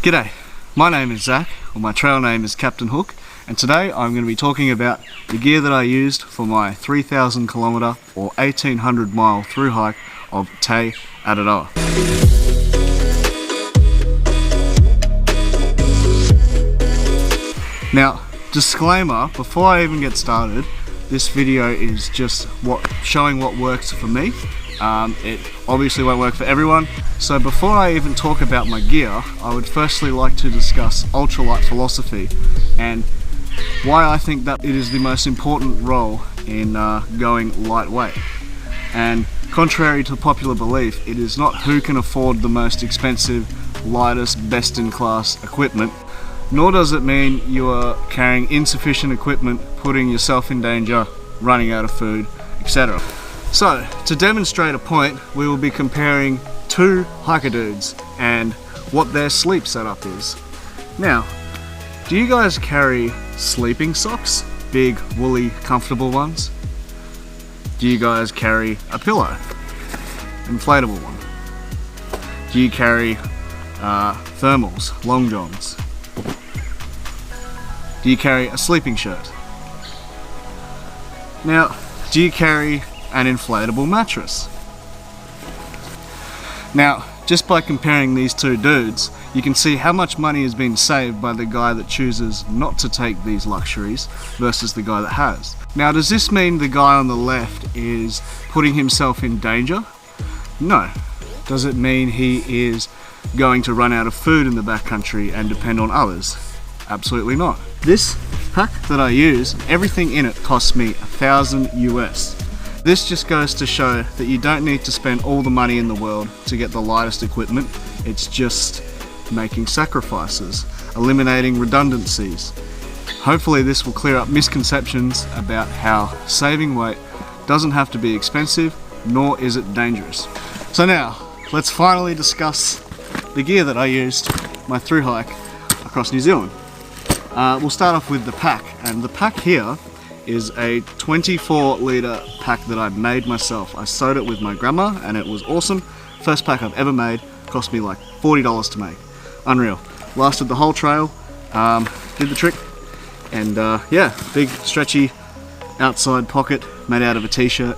G'day, my name is Zach, or my trail name is Captain Hook, and today I'm going to be talking about the gear that I used for my 3,000 kilometre or 1,800 mile through hike of Te Araroa. Now, disclaimer, before I even get started, this video is just showing what works for me. It obviously won't work for everyone, so before I even talk about my gear, I would firstly like to discuss ultralight philosophy and why I think that it is the most important role in going lightweight. And contrary to popular belief, it is not who can afford the most expensive, lightest, best-in-class equipment, nor does it mean you are carrying insufficient equipment, putting yourself in danger, running out of food, etc. So, to demonstrate a point, we will be comparing two hiker dudes and what their sleep setup is. Now, do you guys carry sleeping socks? Big, woolly, comfortable ones? Do you guys carry a pillow? Inflatable one? Do you carry thermals, long johns? Do you carry a sleeping shirt? Now, do you carry an inflatable mattress? Now, just by comparing these two dudes, you can see how much money has been saved by the guy that chooses not to take these luxuries versus the guy that has. Now, does this mean the guy on the left is putting himself in danger? No. Does it mean he is going to run out of food in the backcountry and depend on others? Absolutely not. This pack that I use, everything in it costs me $1,000 US. This just goes to show that you don't need to spend all the money in the world to get the lightest equipment. It's just making sacrifices, eliminating redundancies. Hopefully this will clear up misconceptions about how saving weight doesn't have to be expensive, nor is it dangerous. So now, let's finally discuss the gear that I used my through hike across New Zealand. We'll start off with the pack, and the pack here is a 24 litre pack that I made myself. I sewed it with my grandma and it was awesome. First pack I've ever made, cost me like $40 to make. Unreal. Lasted the whole trail, did the trick, and yeah, big stretchy outside pocket made out of a t-shirt,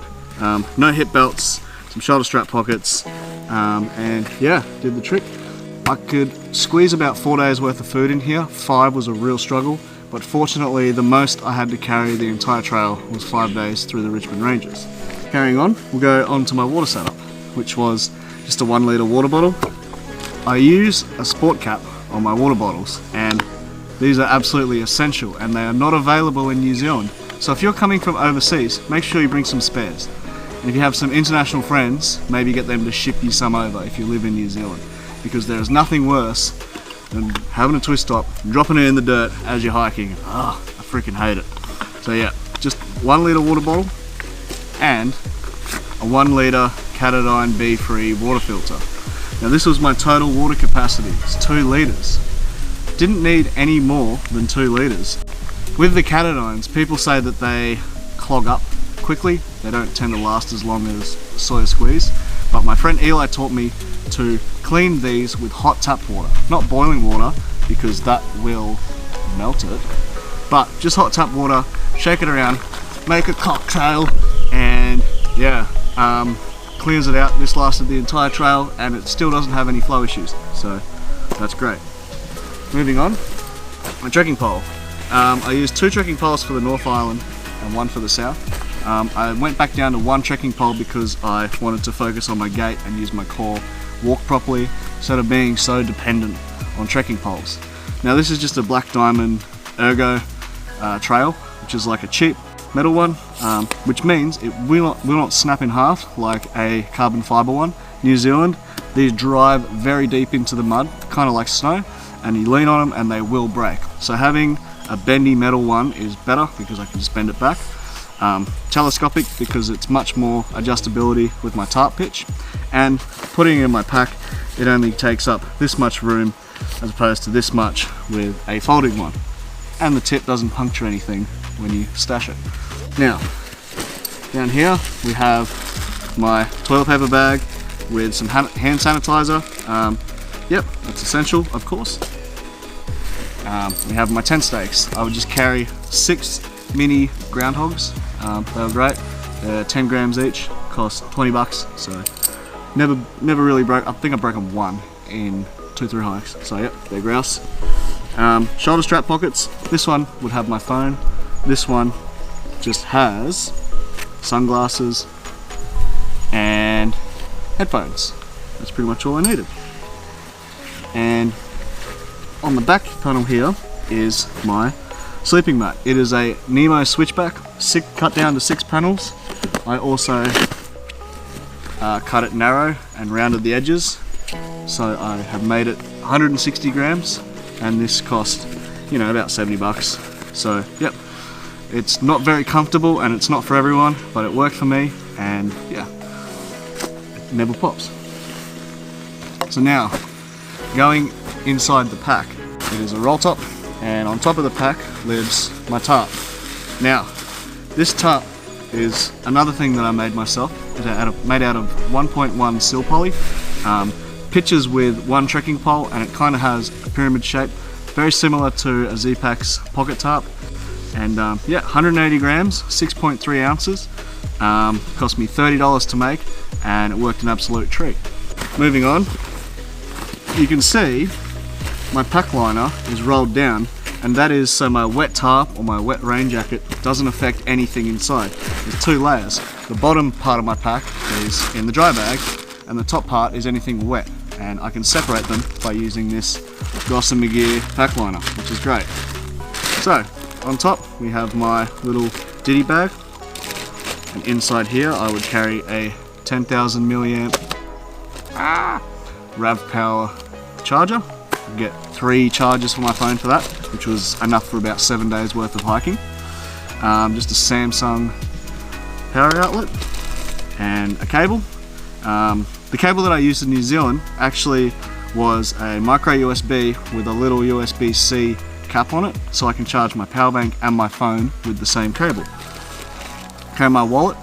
no hip belts, some shoulder strap pockets, and yeah, did the trick. I could squeeze about 4 days worth of food in here. 5 was a real struggle. But fortunately, the most I had to carry the entire trail was 5 days through the Richmond Ranges. Carrying on, we'll go on to my water setup, which was just a 1 litre water bottle. I use a sport cap on my water bottles, and these are absolutely essential, and they are not available in New Zealand. So if you're coming from overseas, make sure you bring some spares. And if you have some international friends, maybe get them to ship you some over if you live in New Zealand, because there is nothing worse and having a twist top, dropping it in the dirt as you're hiking. I freaking hate it. So yeah, just 1 litre water bottle and a 1 litre Katadyn B-free water filter. Now this was my total water capacity, it's 2 litres. Didn't need any more than 2 litres. With the Katadyns, people say that they clog up quickly, they don't tend to last as long as soya squeeze, but my friend Eli taught me to clean these with hot tap water, not boiling water because that will melt it, but just hot tap water, shake it around, make a cocktail, and yeah, clears it out. This lasted the entire trail and it still doesn't have any flow issues, so that's great. Moving on, my trekking pole. I used 2 trekking poles for the North Island and 1 for the South. I went back down to 1 trekking pole because I wanted to focus on my gait and use my core, walk properly, instead of being so dependent on trekking poles. Now this is just a Black Diamond Ergo trail, which is like a cheap metal one, which means it will not snap in half like a carbon fiber one. New Zealand, these drive very deep into the mud, kind of like snow, and you lean on them and they will break. So having a bendy metal one is better because I can just bend it back. Telescopic because it's much more adjustability with my tarp pitch, and putting it in my pack, it only takes up this much room as opposed to this much with a folding one, and the tip doesn't puncture anything when you stash it. Now down here we have my toilet paper bag with some hand sanitizer. yep, it's essential, of course. We have my tent stakes. I would just carry 6 mini groundhogs. They were great. They're 10 grams each, cost 20 bucks. So never really broke. I think I broke them one in 2 thru hikes. So yep, they're grouse. Shoulder strap pockets. This one would have my phone. This one just has sunglasses and headphones. That's pretty much all I needed. And on the back panel here is my sleeping mat. It is a Nemo switchback, cut down to 6 panels. I also cut it narrow and rounded the edges. So I have made it 160 grams, and this cost, you know, about 70 bucks. So yep, it's not very comfortable and it's not for everyone, but it worked for me, and yeah, it never pops. So now, going inside the pack, it is a roll top, and on top of the pack lives my tarp. Now, this tarp is another thing that I made myself. It's made out of 1.1 sil poly. Pitches with 1 trekking pole, and it kind of has a pyramid shape, very similar to a Z-Pack's pocket tarp. And yeah, 180 grams, 6.3 ounces. Cost me $30 to make, and it worked an absolute treat. Moving on, you can see my pack liner is rolled down, and that is so my wet tarp or my wet rain jacket doesn't affect anything inside. There's 2 layers. The bottom part of my pack is in the dry bag, and the top part is anything wet, and I can separate them by using this Goss & McGear pack liner, which is great. So on top we have my little ditty bag, and inside here I would carry a 10,000 milliamp RAV power charger. I get 3 charges for my phone for that, which was enough for about 7 days worth of hiking. Just a Samsung power outlet and a cable. The cable that I used in New Zealand actually was a micro USB with a little USB-C cap on it, so I can charge my power bank and my phone with the same cable. Okay, my wallet,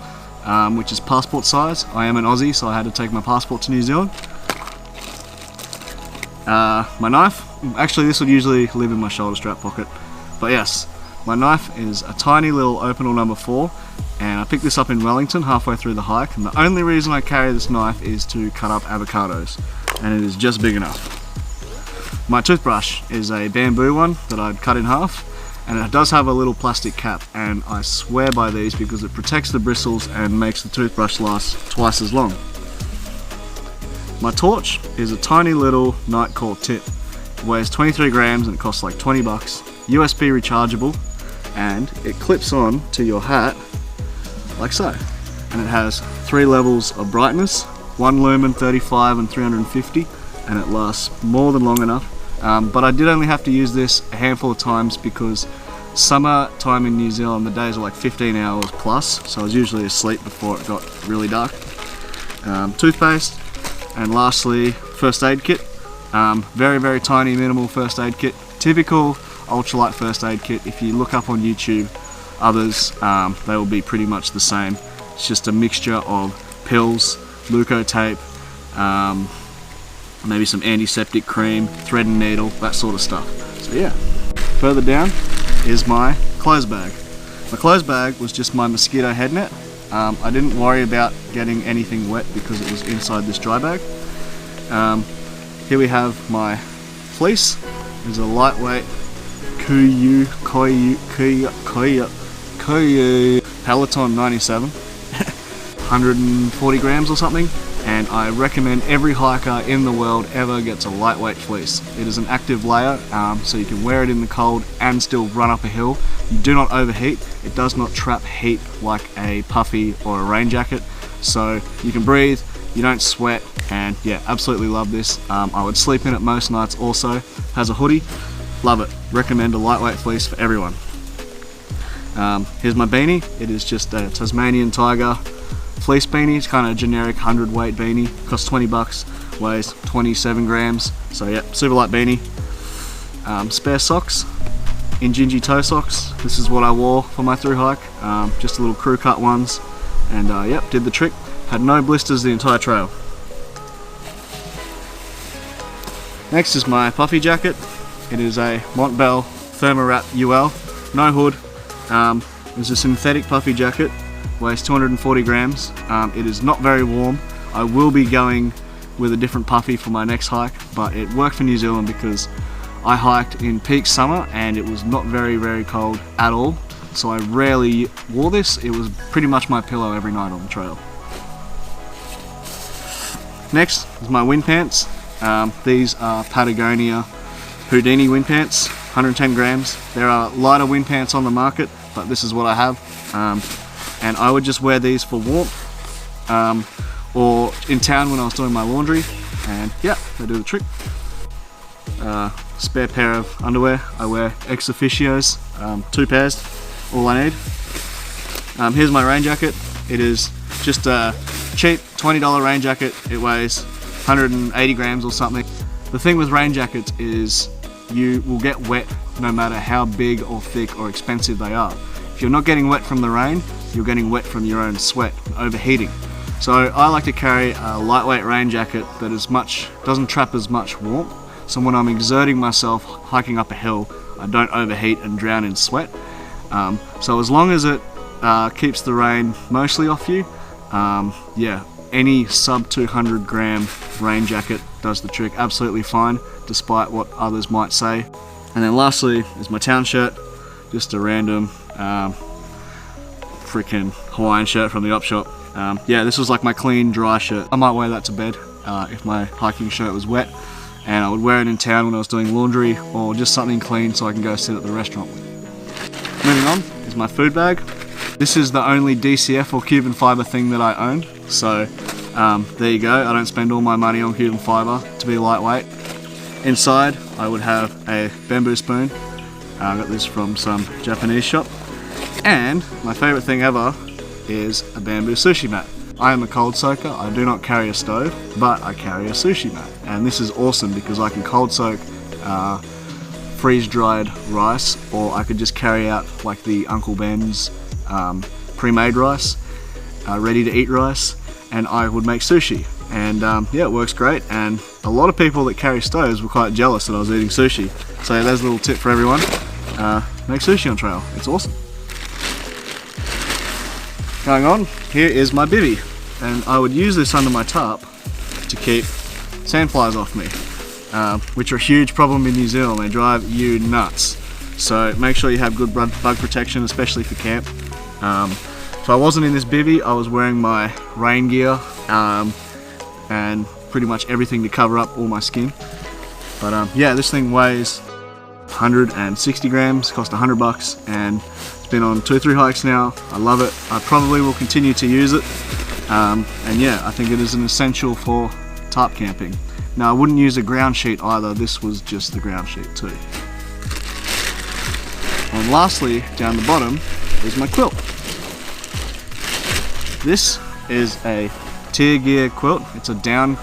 which is passport size. I am an Aussie, so I had to take my passport to New Zealand. My knife, actually this would usually live in my shoulder strap pocket, but yes, my knife is a tiny little Opinel number 4, and I picked this up in Wellington halfway through the hike, and the only reason I carry this knife is to cut up avocados, and it is just big enough. My toothbrush is a bamboo one that I'd cut in half, and it does have a little plastic cap, and I swear by these because it protects the bristles and makes the toothbrush last twice as long. My torch is a tiny little night core tip. It weighs 23 grams and it costs like 20 bucks. USB rechargeable, and it clips on to your hat like so. And it has 3 levels of brightness, 1 lumen, 35 and 350, and it lasts more than long enough. But I did only have to use this a handful of times because summer time in New Zealand the days are like 15 hours plus, so I was usually asleep before it got really dark. Toothpaste, and lastly first aid kit. Very tiny minimal first aid kit, typical ultralight first aid kit. If you look up on YouTube others, they will be pretty much the same. It's just a mixture of pills, leuco tape, maybe some antiseptic cream, thread and needle, that sort of stuff. So yeah, further down is my clothes bag. My clothes bag was just my mosquito head net. I didn't worry about getting anything wet because it was inside this dry bag. Here we have my fleece. It's a lightweight Kuyu Peloton 97, 140 grams or something, and I recommend every hiker in the world ever gets a lightweight fleece. It is an active layer, so you can wear it in the cold and still run up a hill. You do not overheat. It does not trap heat like a puffy or a rain jacket, so you can breathe, you don't sweat, and yeah, absolutely love this. I would sleep in it most nights also. Has a hoodie, love it. Recommend a lightweight fleece for everyone. Here's my beanie. It is just a Tasmanian Tiger fleece beanie. It's kind of a generic 100 weight beanie. Costs 20 bucks, weighs 27 grams. So yeah, super light beanie. Spare socks, Injinji toe socks. This is what I wore for my thru hike. Just little crew cut ones, and yep, did the trick. Had no blisters the entire trail. Next is my puffy jacket. It is a Montbell Thermowrap UL, no hood. It's a synthetic puffy jacket, weighs 240 grams. It is not very warm. I will be going with a different puffy for my next hike, but it worked for New Zealand because I hiked in peak summer and it was not very cold at all. So I rarely wore this. It was pretty much my pillow every night on the trail. Next is my wind pants. These are Patagonia Houdini wind pants, 110 grams. There are lighter wind pants on the market, but this is what I have. And I would just wear these for warmth or in town when I was doing my laundry, and yeah, they do the trick. Spare pair of underwear. I wear ex officios, 2 pairs, all I need. Here's my rain jacket. It is just a cheap $20 rain jacket. It weighs 180 grams or something. The thing with rain jackets is you will get wet no matter how big or thick or expensive they are. If you're not getting wet from the rain, you're getting wet from your own sweat, overheating. So I like to carry a lightweight rain jacket that doesn't trap as much warmth. So when I'm exerting myself hiking up a hill, I don't overheat and drown in sweat. So as long as it keeps the rain mostly off you, yeah, any sub 200 gram rain jacket does the trick absolutely fine, despite what others might say. And then lastly is my town shirt, just a random freaking Hawaiian shirt from the op shop. Yeah, this was like my clean dry shirt. I might wear that to bed if my hiking shirt was wet, and I would wear it in town when I was doing laundry, or just something clean so I can go sit at the restaurant with. Moving on is my food bag. This is the only DCF or Cuban fiber thing that I own, so there you go. I don't spend all my money on Cuban fiber to be lightweight. Inside I would have a bamboo spoon. I got this from some Japanese shop. And my favourite thing ever is a bamboo sushi mat. I am a cold soaker. I do not carry a stove, but I carry a sushi mat. And this is awesome because I can cold soak freeze-dried rice, or I could just carry out like the Uncle Ben's pre-made rice, ready to eat rice, and I would make sushi. And yeah, it works great, and a lot of people that carry stoves were quite jealous that I was eating sushi. So there's a little tip for everyone. Make sushi on trail, it's awesome. Going on, here is my bivvy, and I would use this under my tarp to keep sandflies off me, which are a huge problem in New Zealand. They drive you nuts. So make sure you have good bug protection, especially for camp. If I wasn't in this bivvy, I was wearing my rain gear and pretty much everything to cover up all my skin. But yeah, this thing weighs 160 grams, cost $100, and it's been on 2-3 hikes now. I love it. I probably will continue to use it. And yeah, I think it is an essential for tarp camping. Now, I wouldn't use a ground sheet either. This was just the ground sheet too. And lastly, down the bottom is my quilt. This is a Tier Gear quilt. It's a down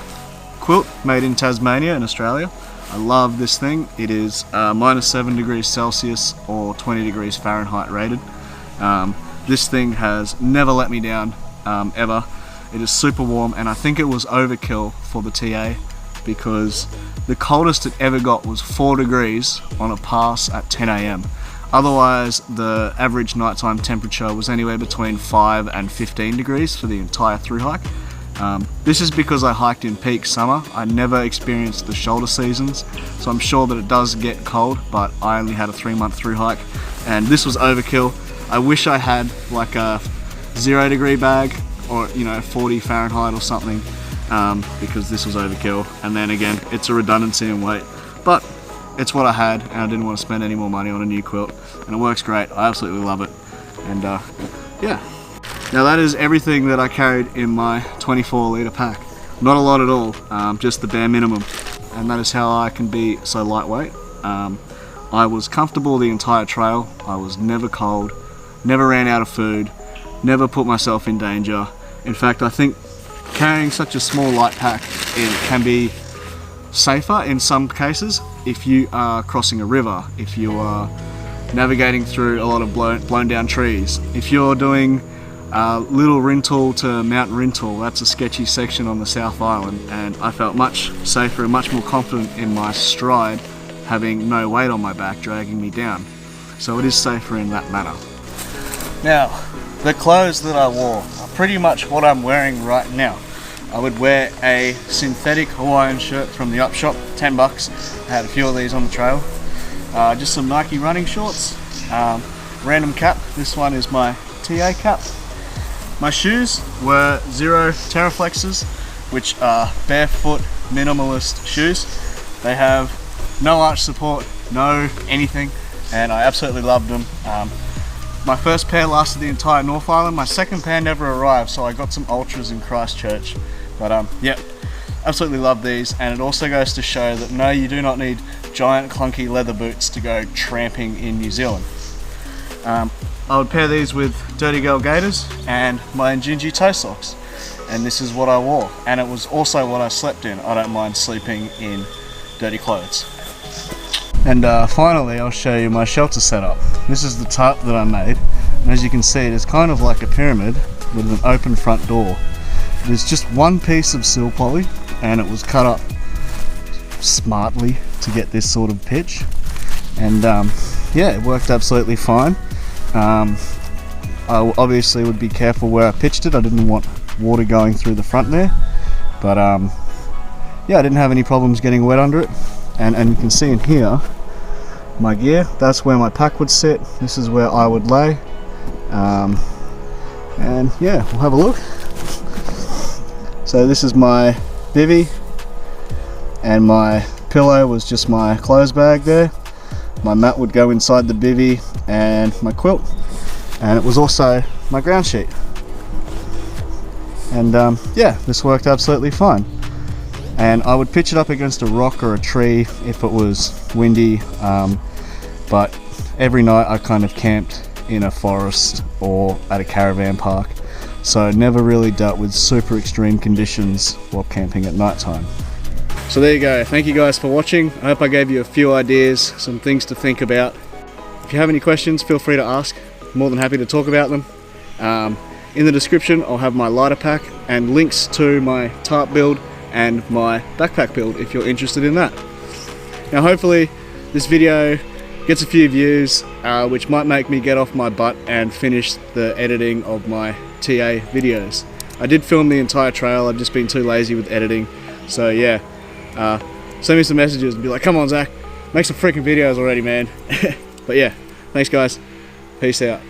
quilt made in Tasmania in Australia. I love this thing. It is -7 degrees Celsius or 20 degrees Fahrenheit rated. This thing has never let me down, ever. It is super warm, and I think it was overkill for the TA because the coldest it ever got was 4 degrees on a pass at 10 AM. Otherwise, the average nighttime temperature was anywhere between 5 and 15 degrees for the entire thru hike. This is because I hiked in peak summer. I never experienced the shoulder seasons, so I'm sure that it does get cold, but I only had a 3-month thru hike, and this was overkill. I wish I had like a 0 degree bag, or 40 Fahrenheit or something, because this was overkill. And then again, it's a redundancy in weight, but it's what I had, and I didn't want to spend any more money on a new quilt, and it works great. I absolutely love it. And yeah, now that is everything that I carried in my 24 litre pack. Not a lot at all, just the bare minimum, and that is how I can be so lightweight. I was comfortable the entire trail. I was never cold, never ran out of food, never put myself in danger. In fact, I think carrying such a small light pack, it can be safer in some cases if you are crossing a river, if you are navigating through a lot of blown down trees, if you're doing Little Rintoul to Mount Rintoul, that's a sketchy section on the South Island, and I felt much safer and much more confident in my stride having no weight on my back dragging me down. So it is safer in that manner. Now, the clothes that I wore are pretty much what I'm wearing right now. I would wear a synthetic Hawaiian shirt from the Up Shop, 10 bucks. I had a few of these on the trail. Just some Nike running shorts, random cap. This one is my TA cap. My shoes were Zero Terraflexes, which are barefoot minimalist shoes. They have no arch support, no anything, and I absolutely loved them. My first pair lasted the entire North Island. My second pair never arrived, so I got some Ultras in Christchurch. But yep, absolutely love these, and it also goes to show that no, you do not need giant clunky leather boots to go tramping in New Zealand. I would pair these with Dirty Girl Gaiters and my Njinji toe socks, and this is what I wore, and it was also what I slept in. I don't mind sleeping in dirty clothes. And finally, I'll show you my shelter setup. This is the tarp that I made, and as you can see, it is kind of like a pyramid with an open front door. There's just one piece of sill poly, and it was cut up smartly to get this sort of pitch, and yeah, it worked absolutely fine. I obviously would be careful where I pitched it. I didn't want water going through the front there, but yeah, I didn't have any problems getting wet under it. And you can see in here my gear, that's where my pack would sit, this is where I would lay, and yeah, we'll have a look. So this is my bivvy, and my pillow was just my clothes bag there. My mat would go inside the bivvy, and my quilt, and it was also my ground sheet. And yeah, this worked absolutely fine. And I would pitch it up against a rock or a tree if it was windy, but every night I kind of camped in a forest or at a caravan park, so never really dealt with super extreme conditions while camping at night time. So there you go, thank you guys for watching. I hope I gave you a few ideas, some things to think about. If you have any questions, feel free to ask. I'm more than happy to talk about them. In the description I'll have my lighter pack and links to my tarp build and my backpack build if you're interested in that. Now hopefully this video gets a few views, which might make me get off my butt and finish the editing of my TA videos. I did film the entire trail, I've just been too lazy with editing, so yeah, send me some messages and be like, come on Zach, make some freaking videos already, man. But yeah, thanks guys, peace out.